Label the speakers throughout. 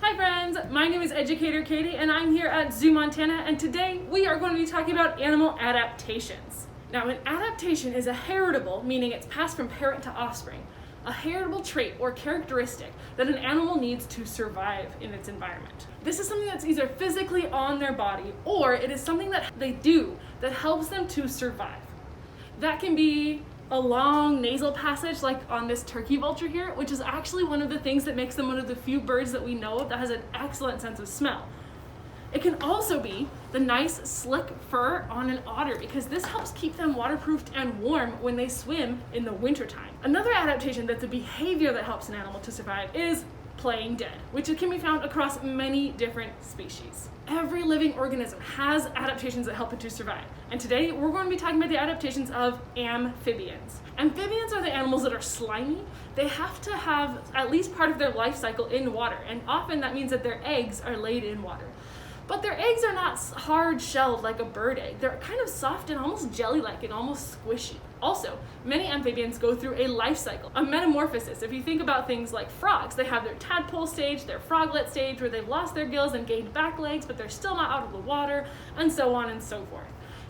Speaker 1: Hi friends, my name is Educator Katie and I'm here at ZooMontana, and today we are going to be talking about animal adaptations. Now, an adaptation is a heritable, meaning it's passed from parent to offspring, a heritable trait or characteristic that an animal needs to survive in its environment. This is something that's either physically on their body or it is something that they do that helps them to survive. That can be a long nasal passage like on this turkey vulture here, which is actually one of the things that makes them one of the few birds that we know of that has an excellent sense of smell. It can also be the nice slick fur on an otter, because this helps keep them waterproofed and warm when they swim in the wintertime. Another adaptation that's a behavior that helps an animal to survive is playing dead, which can be found across many different species. Every living organism has adaptations that help it to survive. And today we're going to be talking about the adaptations of amphibians. Amphibians are the animals that are slimy. They have to have at least part of their life cycle in water, and often that means that their eggs are laid in water. But their eggs are not hard shelled like a bird egg. They're kind of soft and almost jelly-like and almost squishy. Also, many amphibians go through a life cycle, a metamorphosis. If you think about things like frogs, they have their tadpole stage, their froglet stage, where they've lost their gills and gained back legs, but they're still not out of the water, and so on and so forth.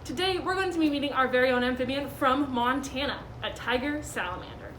Speaker 1: Today, we're going to be meeting our very own amphibian from Montana, a tiger salamander.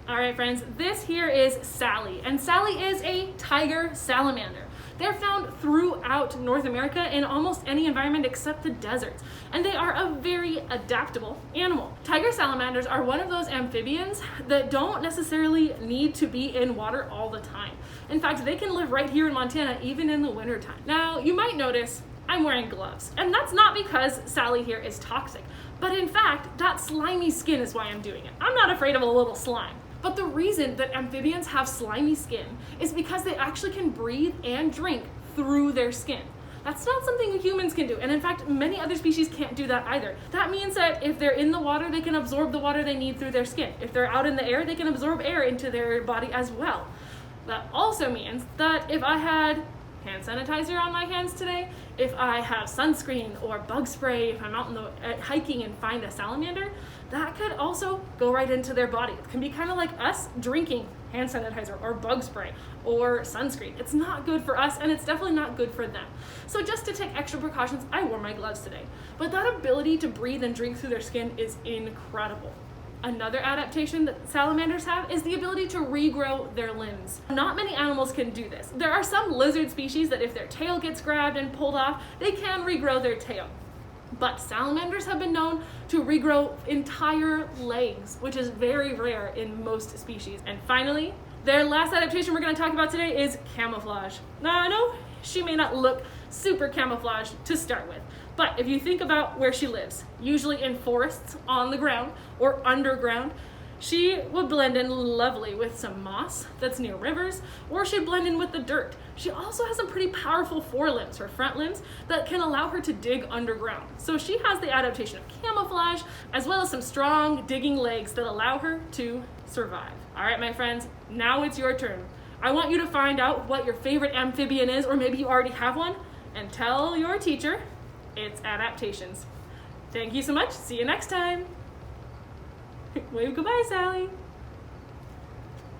Speaker 1: All right, friends, this here is Sally, and Sally is a tiger salamander. They're found throughout North America in almost any environment except the deserts, and they are a very adaptable animal. Tiger salamanders are one of those amphibians that don't necessarily need to be in water all the time. In fact, they can live right here in Montana even in the wintertime. Now, you might notice I'm wearing gloves, and that's not because Sally here is toxic, but in fact, that slimy skin is why I'm doing it. I'm not afraid of a little slime. But the reason that amphibians have slimy skin is because they actually can breathe and drink through their skin. That's not something humans can do, and in fact, many other species can't do that either. That means that if they're in the water, they can absorb the water they need through their skin. If they're out in the air, they can absorb air into their body as well. That also means that if I had hand sanitizer on my hands today, if I have sunscreen or bug spray, if I'm out in the hiking and find a salamander, that could also go right into their body. It can be kind of like us drinking hand sanitizer or bug spray or sunscreen. It's not good for us, and it's definitely not good for them. So just to take extra precautions, I wore my gloves today. But that ability to breathe and drink through their skin is incredible. Another adaptation that salamanders have is the ability to regrow their limbs. Not many animals can do this. There are some lizard species that if their tail gets grabbed and pulled off, they can regrow their tail. But salamanders have been known to regrow entire legs, which is very rare in most species. And finally, their last adaptation we're going to talk about today is camouflage. Now, I know she may not look super camouflaged to start with, but if you think about where she lives, usually in forests, on the ground, or underground, she would blend in lovely with some moss that's near rivers, or she'd blend in with the dirt. She also has some pretty powerful forelimbs, her front limbs, that can allow her to dig underground. So she has the adaptation of camouflage, as well as some strong digging legs that allow her to survive. All right, my friends, now it's your turn. I want you to find out what your favorite amphibian is, or maybe you already have one, and tell your teacher it's adaptations. Thank you so much. See you next time. Wave goodbye, Sally.